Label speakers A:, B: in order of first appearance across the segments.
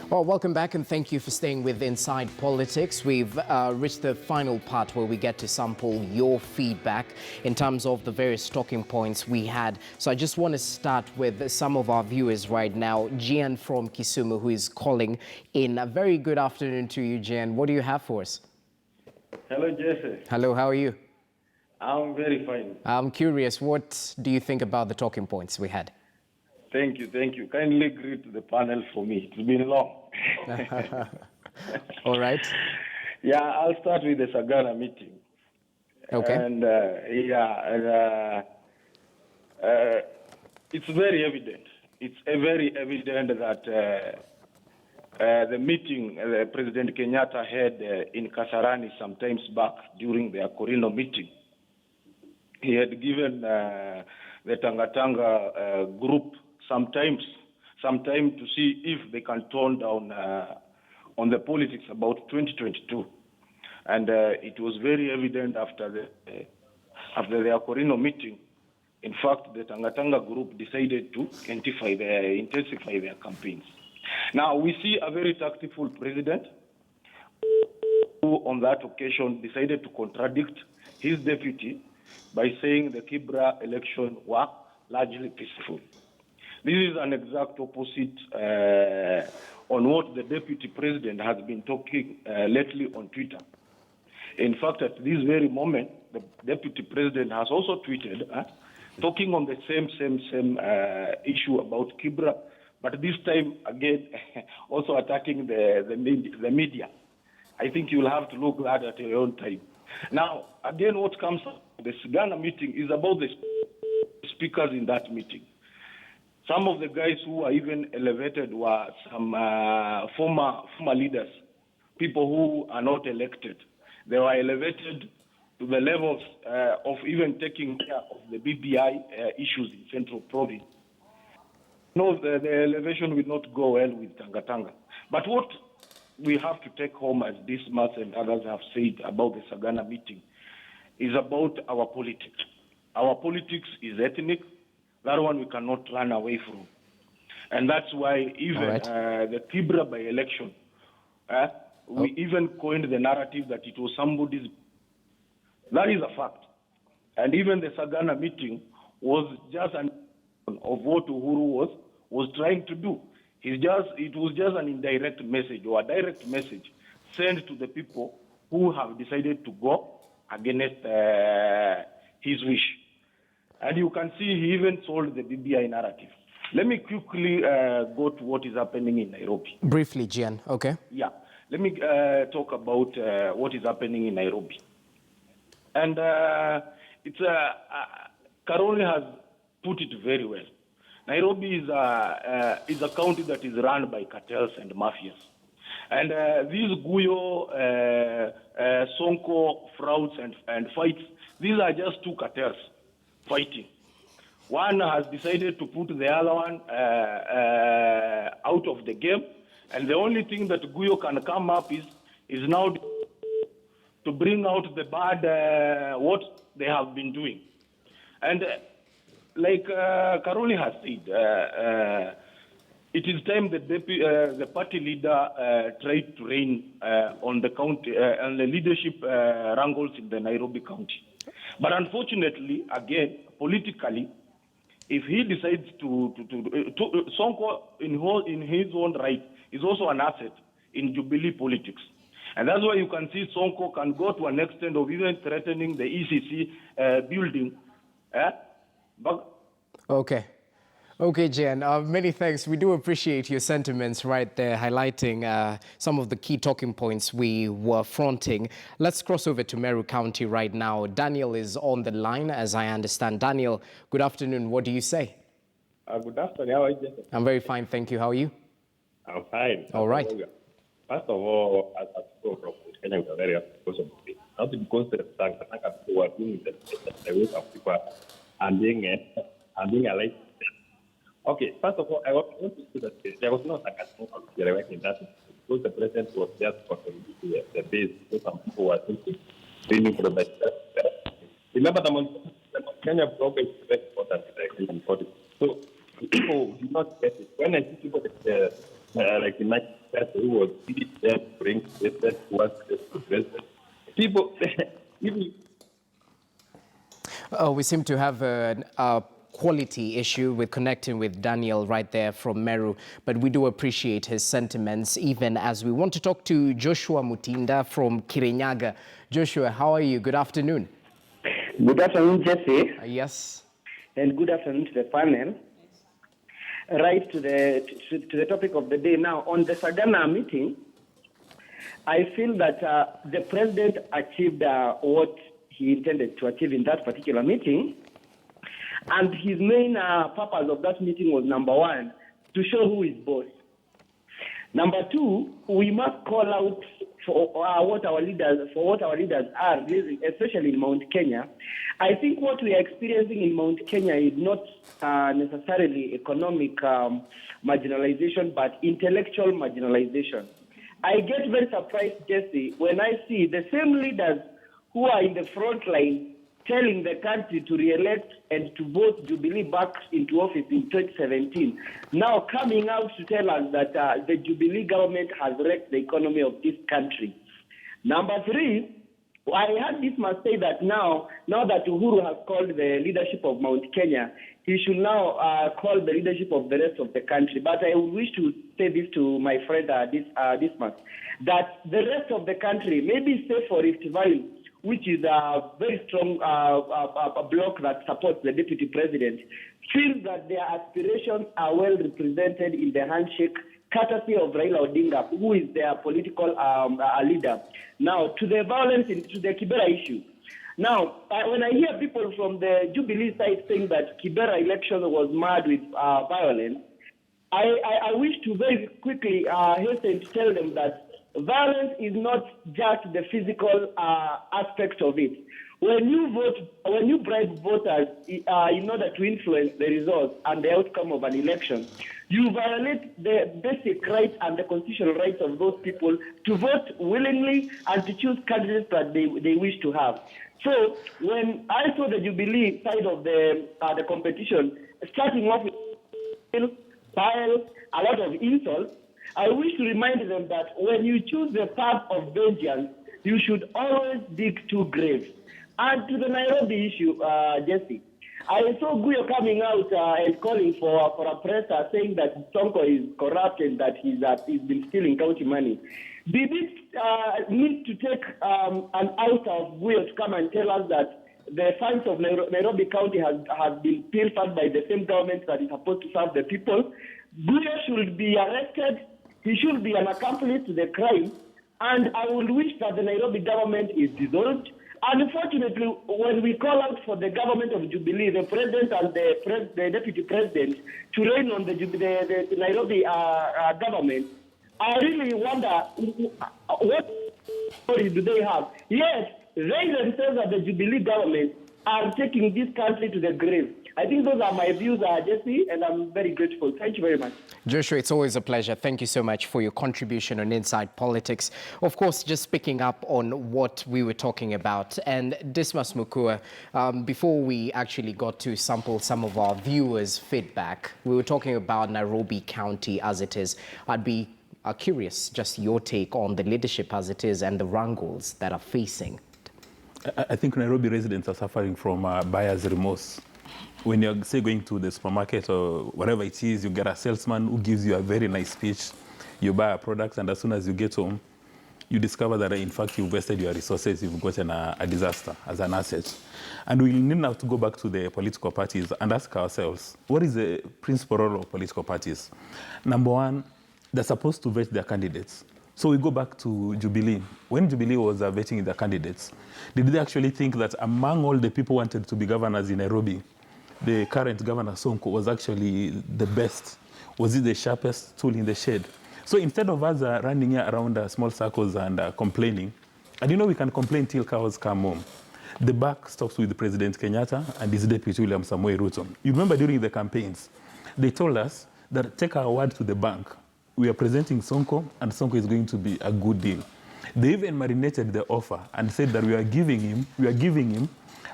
A: Well, welcome back and thank you for staying with Inside Politics. We've reached the final part where we get to sample your feedback in terms of the various talking points we had. So I just want to start with some of our viewers right now. Gian from Kisumu, who is calling in. A very good afternoon to you, Gian. What do you have for us?
B: Hello, Jesse.
A: Hello, how are you?
B: I'm very fine.
A: I'm curious, what do you think about the talking points we had?
B: Thank you. Kindly greet the panel for me. It's been long.
A: All right.
B: Yeah, I'll start with the Sagana meeting.
A: Okay.
B: And it's very evident. It's very evident that the meeting President Kenyatta had in Kasarani some times back during the Akorino meeting, he had given the Tangatanga group some time to see if they can tone down on the politics about 2022. And it was very evident after the Akorino meeting. In fact, the Tangatanga group decided to intensify their campaigns. Now, we see a very tactful president who on that occasion decided to contradict his deputy by saying the Kibra election were largely peaceful. This is an exact opposite on what the deputy president has been talking lately on Twitter. In fact, at this very moment, the deputy president has also tweeted talking on the same issue about Kibra, but this time again also attacking the media. I think you'll have to look at that at your own time. Now, again, what comes from the Ghana meeting is about the speakers in that meeting. Some of the guys who were even elevated were some former leaders, people who are not elected. They were elevated to the levels of even taking care of the BBI issues in Central Province. No, the elevation will not go well with Tangatanga. But what we have to take home, as Dismas and others have said about the Sagana meeting, is about our politics. Our politics is ethnic. That one we cannot run away from. And that's why even the Kibra by-election, we even coined the narrative that it was somebody's. That is a fact. And even the Sagana meeting was just an of what Uhuru was trying to do. It was just an indirect message or a direct message sent to the people who have decided to go against his wish. And you can see he even sold the BBI narrative. Let me quickly go to what is happening in Nairobi.
A: Briefly, Gian, okay?
B: Yeah. Let me talk about what is happening in Nairobi. And Karoli has put it very well. Nairobi is a county that is run by cartels and mafias. And these Guyo, Sonko frauds and fights, these are just two cartels fighting. One has decided to put the other one out of the game, and the only thing that Guyo can come up is now to bring out the bad what they have been doing. And like Karoli has said, it is time the party leader tried to reign on the county and the leadership wrangles in the Nairobi county. But unfortunately, again, politically, if he decides to Sonko in his own right is also an asset in Jubilee politics. And that's why you can see Sonko can go to an extent of even threatening the ECC building.
A: Okay, Jen, many thanks. We do appreciate your sentiments right there, highlighting some of the key talking points we were fronting. Let's cross over to Meru County right now. Daniel is on the line, as I understand. Daniel, good afternoon. What do you say?
C: Good afternoon. How are you?
A: I'm very fine, thank you. How are you?
C: I'm fine.
A: All right.
C: First of all, as I spoke from Kenya, we are very happy not because the people who are doing the work of people and being alive. Okay, first of all, I want to say that there was no sarcasm in that because the president was just for the base, so some people were thinking really for the best. Remember, the Kenya program is very important in the Kenyan politics. So people do not get it. When I see people like in person who was really there to bring president towards the president. People, even
A: We seem to have a quality issue with connecting with Daniel right there from Meru, but we do appreciate his sentiments, even as we want to talk to Joshua Mutinda from Kirinyaga. Joshua, how are you? Good afternoon.
D: Good afternoon, Jesse,
A: Yes.
D: and good afternoon to the panel. Right to the topic of the day now. On the Sagana meeting, I feel that the president achieved what he intended to achieve in that particular meeting. And his main purpose of that meeting was, number one, to show who is boss. Number two, we must call out for what our leaders are, especially in Mount Kenya. I think what we are experiencing in Mount Kenya is not necessarily economic marginalization, but intellectual marginalization. I get very surprised, Jesse, when I see the same leaders who are in the front line telling the country to re-elect and to vote Jubilee back into office in 2017, now coming out to tell us that the Jubilee government has wrecked the economy of this country. Number three, I heard this must say that now that Uhuru has called the leadership of Mount Kenya, he should now call the leadership of the rest of the country. But I would wish to say this to my friend this month, that the rest of the country, maybe say for Rift Valley, which is a very strong bloc that supports the deputy president, feels that their aspirations are well represented in the handshake, courtesy of Raila Odinga, who is their political leader. Now, to the violence, to the Kibera issue. Now, when I hear people from the Jubilee side saying that Kibera election was marred with violence, I wish to very quickly hasten to tell them that violence is not just the physical aspect of it. When you bribe voters in order to influence the results and the outcome of an election, you violate the basic rights and the constitutional rights of those people to vote willingly and to choose candidates that they wish to have. So when I saw the Jubilee side of the competition, starting off with violence, a lot of insults, I wish to remind them that when you choose the path of vengeance, you should always dig two graves. And to the Nairobi issue, Jesse, I saw Guyo coming out and calling for a presser saying that Sonko is corrupt and that he's been stealing county money. Did it need to take an out of Guyo to come and tell us that the funds of Nairobi County has been pilfered by the same government that is supposed to serve the people? Guyo should be arrested. He should be an accomplice to the crime, and I would wish that the Nairobi government is dissolved. Unfortunately, when we call out for the government of Jubilee, the president and the deputy president to reign on the Nairobi government, I really wonder what story do they have? Yes, they themselves as the Jubilee government are taking this country to the grave. I think those are my views, Jesse, and I'm very grateful. Thank you very much.
A: Joshua, it's always a pleasure. Thank you so much for your contribution on Inside Politics. Of course, just picking up on what we were talking about. And Dismas Mukua, before we actually got to sample some of our viewers' feedback, we were talking about Nairobi County as it is. I'd be curious, just your take on the leadership as it is and the wrangles that are facing.
E: I think Nairobi residents are suffering from buyer's remorse. When you're, say, going to the supermarket or whatever it is, you get a salesman who gives you a very nice speech, you buy a product, and as soon as you get home, you discover that, in fact, you've wasted your resources, you've gotten a disaster as an asset. And we need now to go back to the political parties and ask ourselves, what is the principal role of political parties? Number one, they're supposed to vet their candidates. So we go back to Jubilee. When Jubilee was vetting their candidates, did they actually think that among all the people who wanted to be governors in Nairobi, the current governor Sonko was actually the best? Was he the sharpest tool in the shed? So instead of us running here around small circles and complaining, and we can complain till cows come home. The buck stops with President Kenyatta and his deputy William Samoei Ruto. You remember during the campaigns, they told us that take our word to the bank. We are presenting Sonko and Sonko is going to be a good deal. They even marinated the offer and said that we are giving him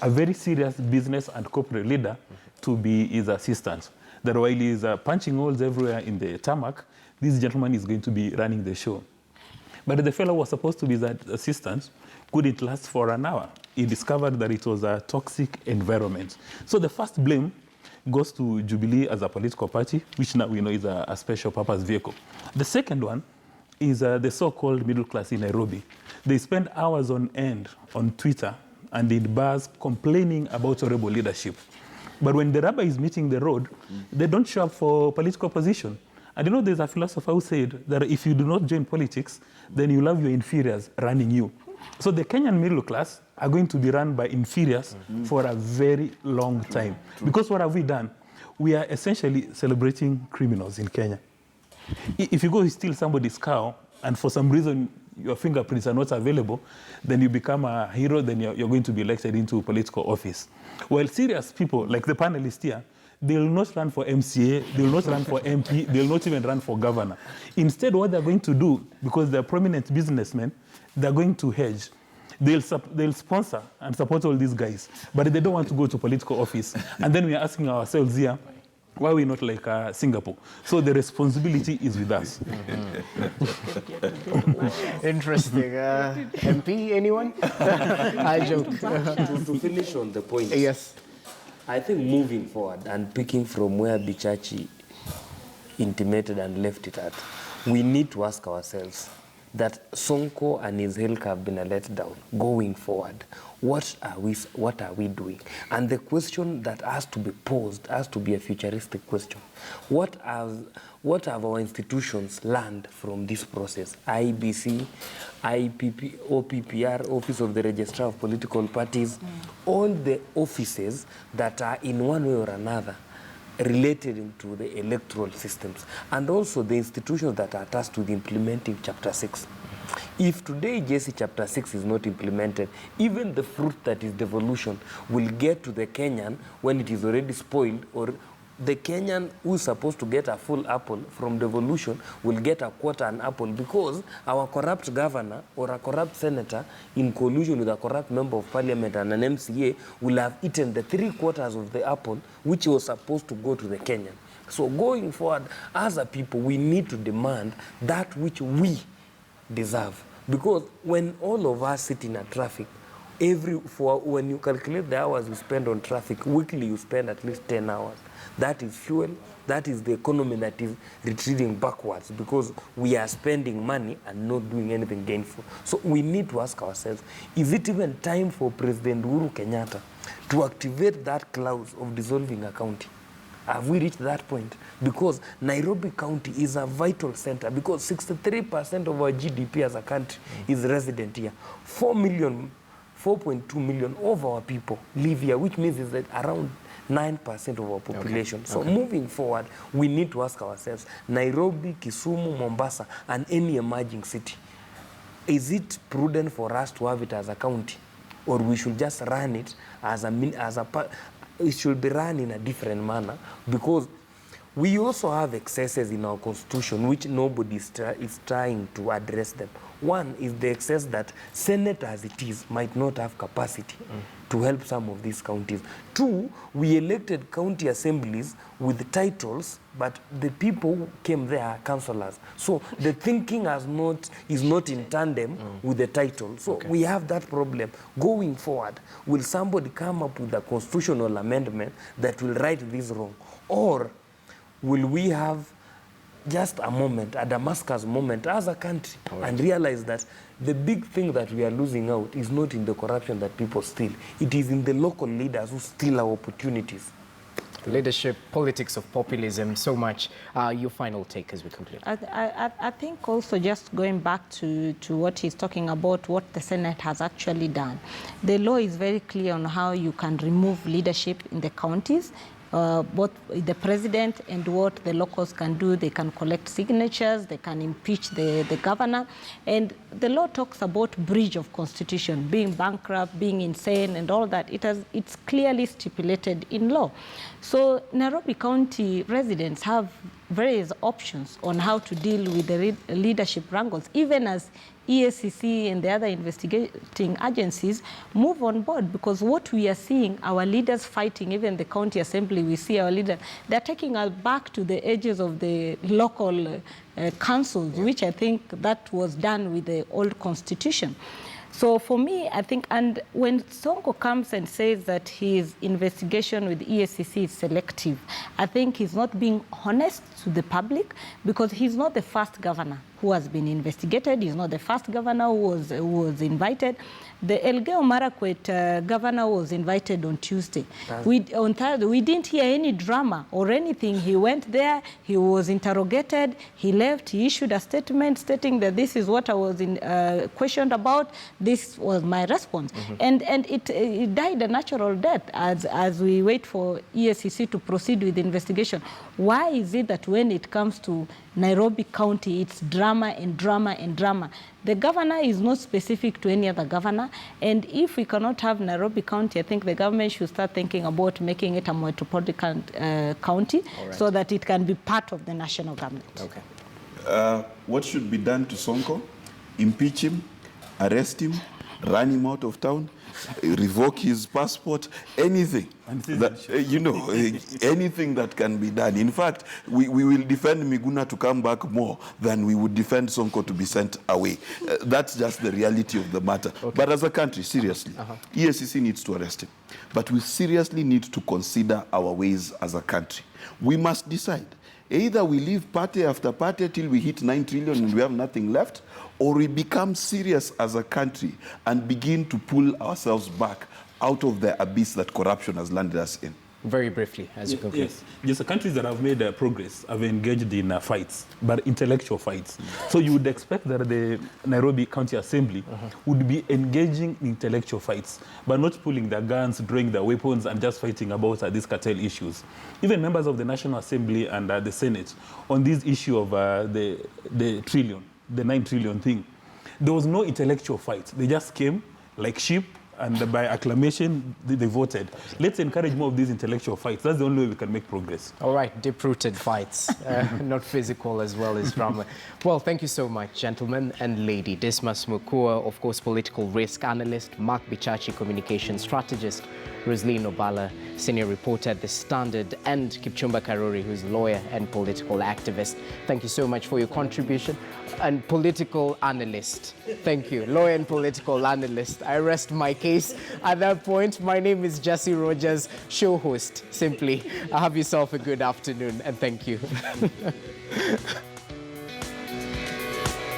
E: a very serious business and corporate leader to be his assistant. That while he is punching holes everywhere in the tarmac, this gentleman is going to be running the show. But the fellow was supposed to be that assistant, couldn't last for an hour. He discovered that it was a toxic environment. So the first blame goes to Jubilee as a political party, which now we know is a special purpose vehicle. The second one is the so-called middle class in Nairobi. They spend hours on end on Twitter and in bars complaining about horrible leadership. But when the rubber is meeting the road, they don't show up for political position. And you know, there's a philosopher who said that if you do not join politics, then you'll have your inferiors running you. So the Kenyan middle class are going to be run by inferiors for a very long time. Because what have we done? We are essentially celebrating criminals in Kenya. If you go steal somebody's cow, and for some reason your fingerprints are not available, then you become a hero, then you're going to be elected into political office. While serious people, like the panelists here, they will not run for MCA, they will not run for MP, they will not even run for governor. Instead, what they're going to do, because they're prominent businessmen, they're going to hedge. They'll sponsor and support all these guys, but they don't want to go to political office. And then we're asking ourselves here, why are we not like Singapore? So the responsibility is with us.
A: Interesting. MP, anyone? I joke.
F: To finish on the point.
A: Yes.
F: I think moving forward and picking from where Bichachi intimated and left it at, we need to ask ourselves that Sonko and his ilk have been a letdown. Going forward, what are we doing? And the question that has to be posed has to be a futuristic question. What have our institutions learned from this process? IBC, IPP, OPPR, Office of the Registrar of Political Parties, all the offices that are in one way or another related to the electoral systems, and also the institutions that are tasked with implementing Chapter 6. If today JC Chapter 6 is not implemented, even the fruit that is devolution will get to the Kenyan when it is already spoiled, or the Kenyan who is supposed to get a full apple from devolution will get a quarter an apple, because our corrupt governor or a corrupt senator in collusion with a corrupt member of parliament and an MCA will have eaten the 3/4 of the apple which was supposed to go to the Kenyan. So going forward, as a people, we need to demand that which we deserve. Because when all of us sit in a traffic, when you calculate the hours you spend on traffic, weekly you spend at least 10 hours. That is fuel, that is the economy that is retreating backwards, because we are spending money and not doing anything gainful. So we need to ask ourselves, is it even time for President Uhuru Kenyatta to activate that clause of dissolving a county? Have we reached that point? Because Nairobi County is a vital center, because 63% of our GDP as a country is resident here. 4.2 million of our people live here, which means is that around 9% of our population. Okay. So moving forward, we need to ask ourselves, Nairobi, Kisumu, Mombasa, and any emerging city, is it prudent for us to have it as a county, or we should just run it it should be run in a different manner? Because we also have excesses in our constitution which nobody is trying to address them. One is the excess that Senate as it is might not have capacity to help some of these counties. Two, we elected county assemblies with titles, but the people who came there are councillors. So the thinking is not in tandem with the title. So we have that problem. Going forward, will somebody come up with a constitutional amendment that will right this wrong? Or will we have just a moment, a Damascus moment as a country, and realize that the big thing that we are losing out is not in the corruption that people steal. It is in the local leaders who steal our opportunities.
A: Leadership, politics of populism, so much. Your final take as we conclude.
G: I think also, just going back to what he's talking about, what the Senate has actually done. The law is very clear on how you can remove leadership in the counties. Both the president and what the locals can do. They can collect signatures, they can impeach the governor. And the law talks about breach of constitution, being bankrupt, being insane, and all that. It's clearly stipulated in law. So Nairobi County residents have various options on how to deal with the leadership wrangles, even as EACC and the other investigating agencies move on board, because what we are seeing, our leaders fighting, even the county assembly, we see our leaders, they're taking us back to the edges of the local councils, which I think that was done with the old constitution. So for me, I think, and when Sonko comes and says that his investigation with EACC is selective, I think he's not being honest to the public, because he's not the first governor who has been investigated. He's not the first governor who was invited. The Elgeyo Marakwet governor was invited on Tuesday. On Thursday, we didn't hear any drama or anything. He went there, he was interrogated, he left, he issued a statement stating that this is what I was questioned about, this was my response. And it died a natural death as we wait for EACC to proceed with the investigation. Why is it that when it comes to Nairobi County, it's drama and drama and drama? The governor is not specific to any other governor, and if we cannot have Nairobi County, I think the government should start thinking about making it a metropolitan county, so that it can be part of the national government.
H: Okay. What should be done to Sonko? Impeach him, arrest him, run him out of town, revoke his passport, anything. That, anything that can be done. In fact, we will defend Miguna to come back more than we would defend Sonko to be sent away. That's just the reality of the matter. But as a country, seriously, EACC needs to arrest him. But we seriously need to consider our ways as a country. We must decide. Either we leave party after party till we hit 9 trillion and we have nothing left, or we become serious as a country and begin to pull ourselves back out of the abyss that corruption has landed us in.
A: Very briefly, as you conclude.
E: Yes, just the countries that have made progress have engaged in fights, but intellectual fights. So you would expect that the Nairobi County Assembly would be engaging in intellectual fights, but not pulling their guns, drawing their weapons, and just fighting about these cartel issues. Even members of the National Assembly and the Senate, on this issue of the 9 trillion thing, there was no intellectual fight. They just came like sheep, and by acclamation, they voted. Let's encourage more of these intellectual fights. That's the only way we can make progress.
A: All right, deep-rooted fights, not physical as well as drama. Well, thank you so much, gentlemen and lady. Dismas Mukua, of course, political risk analyst, Mark Bichachi, communication strategist, Rosaline Obala, senior reporter at The Standard, and Kipchumba Karori, who's a lawyer and political activist. Thank you so much for your contribution. And political analyst. Thank you. Lawyer and political analyst. I rest my case at that point. My name is Jesse Rogers, show host, simply. Have yourself a good afternoon, and thank you.